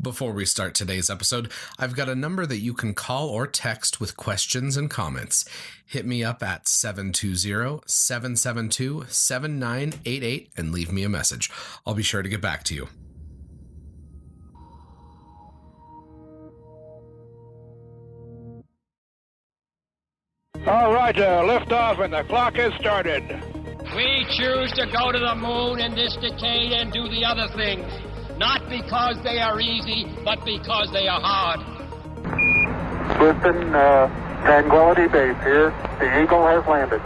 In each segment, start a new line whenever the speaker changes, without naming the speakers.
Before we start today's episode, I've got a number that you can call or text with questions and comments. Hit me up at 720-772-7988 and leave me a message. I'll be sure to get back to you.
All right, lift off and the clock has started.
We choose to go to the moon in this decade and do the other things. Not because they are easy, but because they are hard.
Houston, Tranquility Base here. The Eagle has landed.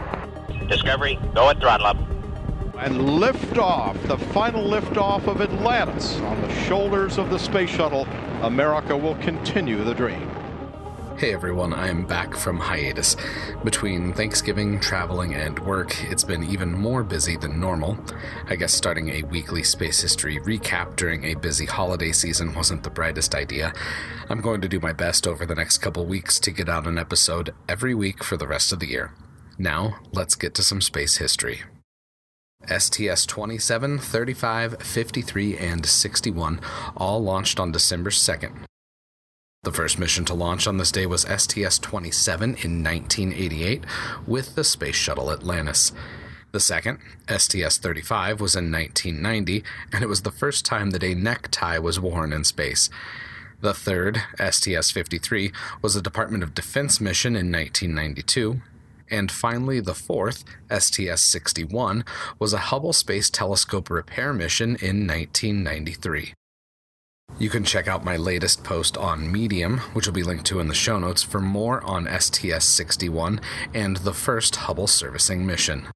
Discovery, go at throttle up.
And liftoff, the final liftoff of Atlantis on the shoulders of the space shuttle. America will continue the dream.
Hey everyone, I am back from hiatus. Between Thanksgiving, traveling, and work, it's been even more busy than normal. I guess starting a weekly space history recap during a busy holiday season wasn't the brightest idea. I'm going to do my best over the next couple weeks to get out an episode every week for the rest of the year. Now, let's get to some space history. STS-27, 35, 53, and 61 all launched on December 2nd. The first mission to launch on this day was STS-27 in 1988 with the Space Shuttle Atlantis. The second, STS-35, was in 1990, and it was the first time that a necktie was worn in space. The third, STS-53, was a Department of Defense mission in 1992. And finally, the fourth, STS-61, was a Hubble Space Telescope repair mission in 1993. You can check out my latest post on Medium, which will be linked to in the show notes, for more on STS-61 and the first Hubble servicing mission.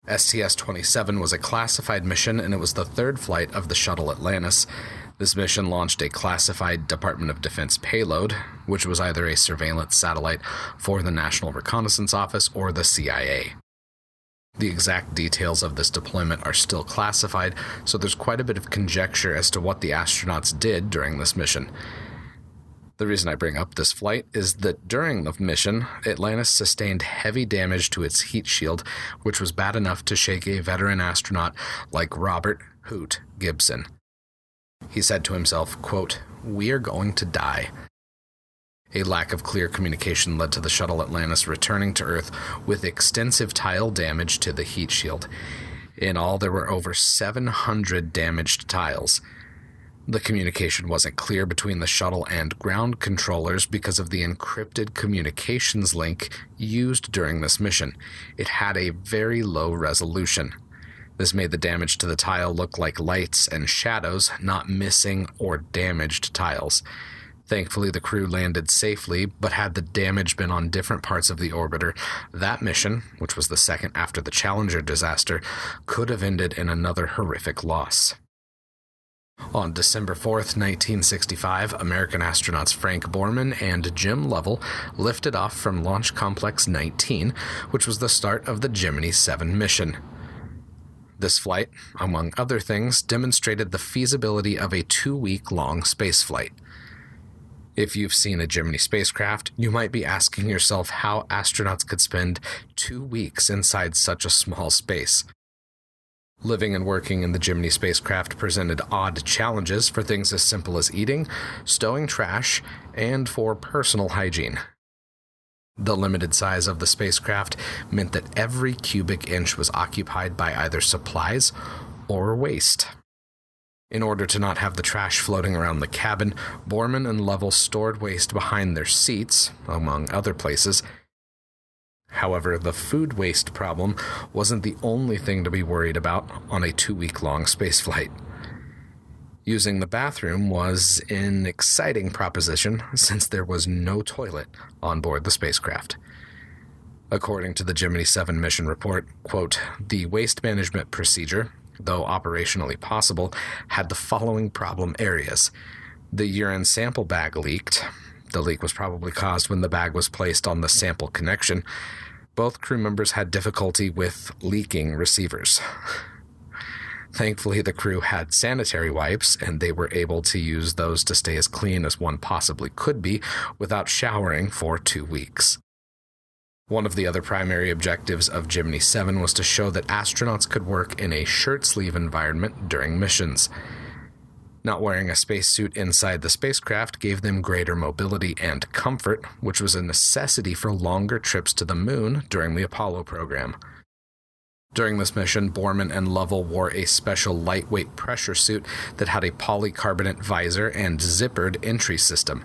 STS-27 was a classified mission, and it was the third flight of the shuttle Atlantis. This mission launched a classified Department of Defense payload, which was either a surveillance satellite for the National Reconnaissance Office or the CIA. The exact details of this deployment are still classified, so there's quite a bit of conjecture as to what the astronauts did during this mission. The reason I bring up this flight is that during the mission, Atlantis sustained heavy damage to its heat shield, which was bad enough to shake a veteran astronaut like Robert Hoot Gibson. He said to himself, quote, "We are going to die." A lack of clear communication led to the shuttle Atlantis returning to Earth with extensive tile damage to the heat shield. In all, there were over 700 damaged tiles. The communication wasn't clear between the shuttle and ground controllers because of the encrypted communications link used during this mission. It had a very low resolution. This made the damage to the tile look like lights and shadows, not missing or damaged tiles. Thankfully, the crew landed safely, but had the damage been on different parts of the orbiter, that mission, which was the second after the Challenger disaster, could have ended in another horrific loss. On December 4th, 1965, American astronauts Frank Borman and Jim Lovell lifted off from Launch Complex 19, which was the start of the Gemini 7 mission. This flight, among other things, demonstrated the feasibility of a 2-week-long spaceflight. If you've seen a Gemini spacecraft, you might be asking yourself how astronauts could spend 2 weeks inside such a small space. Living and working in the Gemini spacecraft presented odd challenges for things as simple as eating, stowing trash, and for personal hygiene. The limited size of the spacecraft meant that every cubic inch was occupied by either supplies or waste. In order to not have the trash floating around the cabin, Borman and Lovell stored waste behind their seats, among other places. However, the food waste problem wasn't the only thing to be worried about on a 2-week-long spaceflight. Using the bathroom was an exciting proposition since there was no toilet on board the spacecraft. According to the Gemini 7 mission report, quote, "The waste management procedure, though operationally possible, had the following problem areas. The urine sample bag leaked. The leak was probably caused when the bag was placed on the sample connection. Both crew members had difficulty with leaking receivers. Thankfully, the crew had sanitary wipes, and they were able to use those to stay as clean as one possibly could be without showering for 2 weeks. One of the other primary objectives of Gemini 7 was to show that astronauts could work in a shirt-sleeve environment during missions. Not wearing a spacesuit inside the spacecraft gave them greater mobility and comfort, which was a necessity for longer trips to the moon during the Apollo program. During this mission, Borman and Lovell wore a special lightweight pressure suit that had a polycarbonate visor and zippered entry system.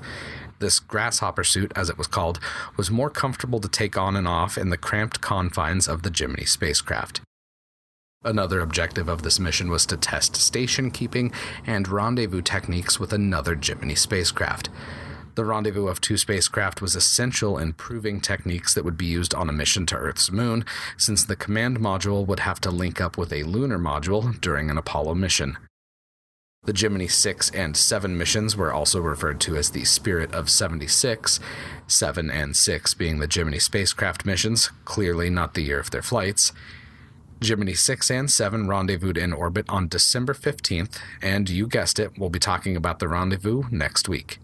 This grasshopper suit, as it was called, was more comfortable to take on and off in the cramped confines of the Gemini spacecraft. Another objective of this mission was to test station keeping and rendezvous techniques with another Gemini spacecraft. The rendezvous of two spacecraft was essential in proving techniques that would be used on a mission to Earth's moon, since the command module would have to link up with a lunar module during an Apollo mission. The Gemini 6 and 7 missions were also referred to as the Spirit of 76, 7 and 6 being the Gemini spacecraft missions, clearly not the year of their flights. Gemini 6 and 7 rendezvoused in orbit on December 15th, and you guessed it, we'll be talking about the rendezvous next week.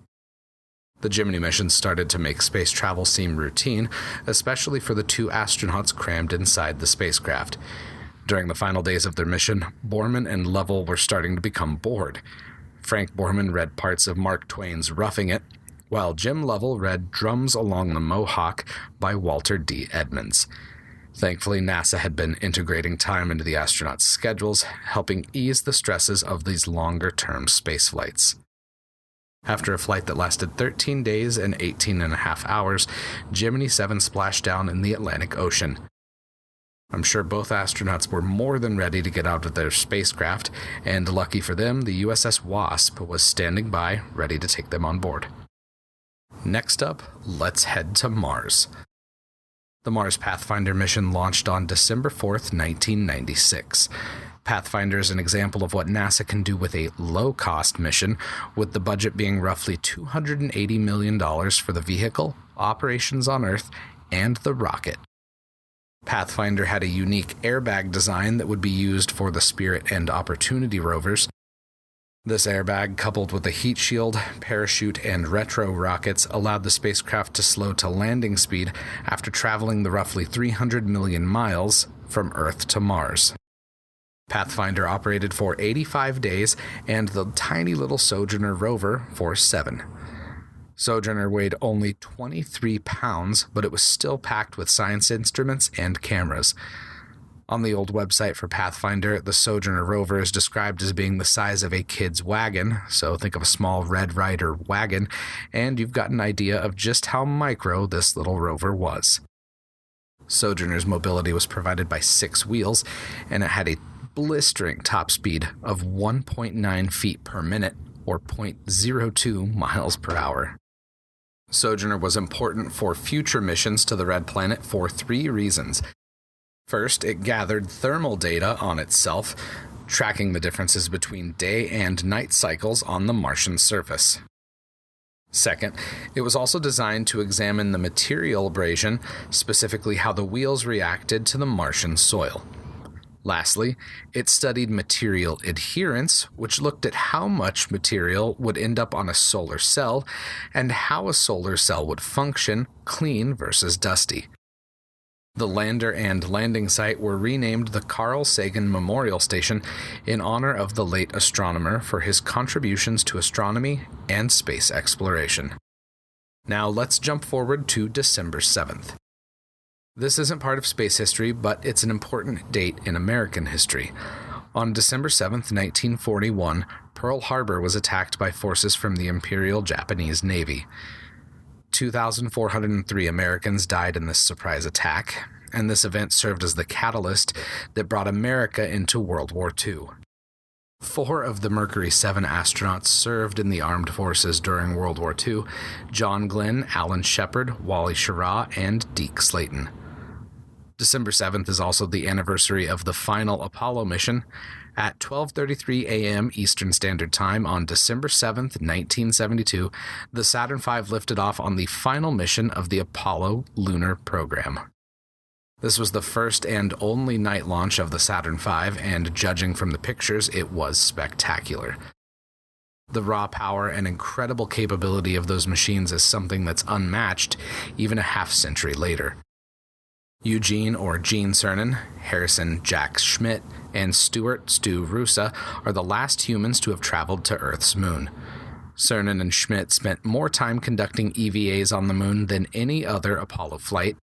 The Gemini missions started to make space travel seem routine, especially for the two astronauts crammed inside the spacecraft. During the final days of their mission, Borman and Lovell were starting to become bored. Frank Borman read parts of Mark Twain's Roughing It, while Jim Lovell read Drums Along the Mohawk by Walter D. Edmonds. Thankfully, NASA had been integrating time into the astronauts' schedules, helping ease the stresses of these longer-term space flights. After a flight that lasted 13 days and 18.5 hours, Gemini 7 splashed down in the Atlantic Ocean. I'm sure both astronauts were more than ready to get out of their spacecraft, and lucky for them, the USS Wasp was standing by, ready to take them on board. Next up, let's head to Mars. The Mars Pathfinder mission launched on December 4th, 1996. Pathfinder is an example of what NASA can do with a low-cost mission, with the budget being roughly $280 million for the vehicle, operations on Earth, and the rocket. Pathfinder had a unique airbag design that would be used for the Spirit and Opportunity rovers. This airbag, coupled with a heat shield, parachute, and retro rockets, allowed the spacecraft to slow to landing speed after traveling the roughly 300 million miles from Earth to Mars. Pathfinder operated for 85 days, and the tiny little Sojourner rover for 7. Sojourner weighed only 23 pounds, but it was still packed with science instruments and cameras. On the old website for Pathfinder, the Sojourner rover is described as being the size of a kid's wagon, so think of a small Red Ryder wagon, and you've got an idea of just how micro this little rover was. Sojourner's mobility was provided by 6 wheels, and it had a blistering top speed of 1.9 feet per minute, or 0.02 miles per hour. Sojourner was important for future missions to the Red Planet for 3 reasons. First, it gathered thermal data on itself, tracking the differences between day and night cycles on the Martian surface. Second, it was also designed to examine the material abrasion, specifically how the wheels reacted to the Martian soil. Lastly, it studied material adherence, which looked at how much material would end up on a solar cell and how a solar cell would function, clean versus dusty. The lander and landing site were renamed the Carl Sagan Memorial Station in honor of the late astronomer for his contributions to astronomy and space exploration. Now let's jump forward to December 7th. This isn't part of space history, but it's an important date in American history. On December 7th, 1941, Pearl Harbor was attacked by forces from the Imperial Japanese Navy. 2,403 Americans died in this surprise attack, and this event served as the catalyst that brought America into World War II. 4 of the Mercury 7 astronauts served in the armed forces during World War II: John Glenn, Alan Shepard, Wally Schirra, and Deke Slayton. December 7th is also the anniversary of the final Apollo mission. At 12:33 a.m. Eastern Standard Time on December 7th, 1972, the Saturn V lifted off on the final mission of the Apollo lunar program. This was the first and only night launch of the Saturn V, and judging from the pictures, it was spectacular. The raw power and incredible capability of those machines is something that's unmatched even a half-century later. Eugene or Gene Cernan, Harrison Jack Schmitt, and Stuart Stu Roosa are the last humans to have traveled to Earth's moon. Cernan and Schmitt spent more time conducting EVAs on the moon than any other Apollo flight.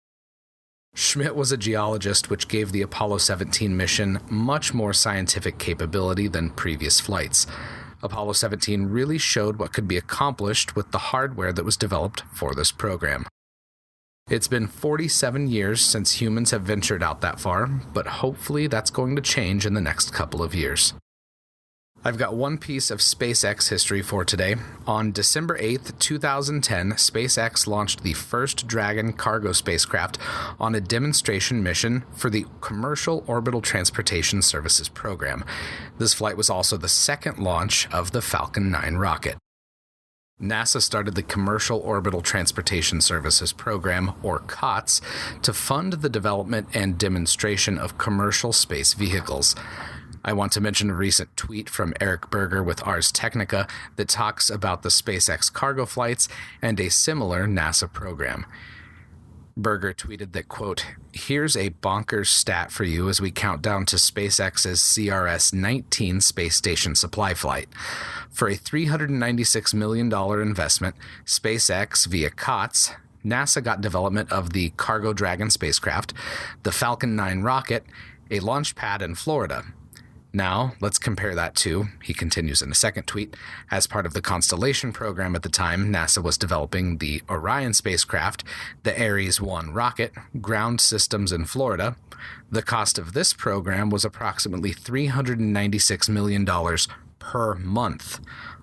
Schmitt was a geologist, which gave the Apollo 17 mission much more scientific capability than previous flights. Apollo 17 really showed what could be accomplished with the hardware that was developed for this program. It's been 47 years since humans have ventured out that far, but hopefully that's going to change in the next couple of years. I've got one piece of SpaceX history for today. On December 8th, 2010, SpaceX launched the first Dragon cargo spacecraft on a demonstration mission for the Commercial Orbital Transportation Services program. This flight was also the second launch of the Falcon 9 rocket. NASA started the Commercial Orbital Transportation Services program, or COTS, to fund the development and demonstration of commercial space vehicles. I want to mention a recent tweet from Eric Berger with Ars Technica that talks about the SpaceX cargo flights and a similar NASA program. Berger tweeted that, quote, "Here's a bonkers stat for you as we count down to SpaceX's CRS-19 space station supply flight. For a $396 million investment, SpaceX via COTS, NASA got development of the Cargo Dragon spacecraft, the Falcon 9 rocket, a launch pad in Florida. Now, let's compare that to," he continues in a second tweet, "as part of the Constellation program at the time, NASA was developing the Orion spacecraft, the Ares 1 rocket, ground systems in Florida. The cost of this program was approximately $396 million per month.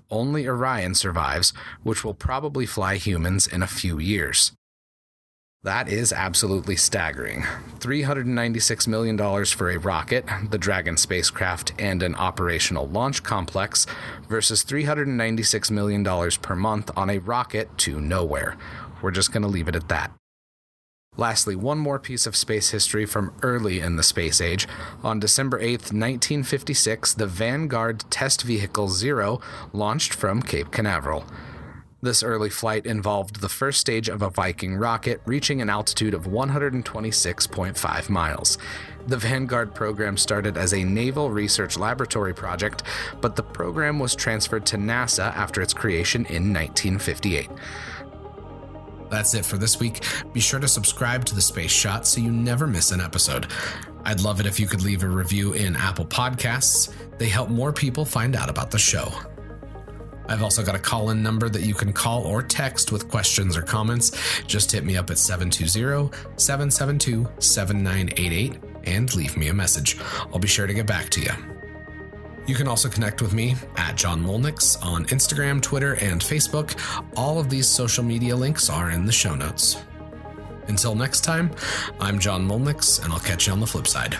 Only Orion survives, which will probably fly humans in a few years." That is absolutely staggering. $396 million for a rocket, the Dragon spacecraft, and an operational launch complex versus $396 million per month on a rocket to nowhere. We're just going to leave it at that. Lastly, one more piece of space history from early in the space age. On December 8th, 1956, the Vanguard Test Vehicle 0 launched from Cape Canaveral. This early flight involved the first stage of a Viking rocket reaching an altitude of 126.5 miles. The Vanguard program started as a Naval Research Laboratory project, but the program was transferred to NASA after its creation in 1958. That's it for this week. Be sure to subscribe to The Space Shot so you never miss an episode. I'd love it if you could leave a review in Apple Podcasts. They help more people find out about the show. I've also got a call-in number that you can call or text with questions or comments. Just hit me up at 720-772-7988 and leave me a message. I'll be sure to get back to you. You can also connect with me at John Molnix on Instagram, Twitter, and Facebook. All of these social media links are in the show notes. Until next time, I'm John Molnix, and I'll catch you on the flip side.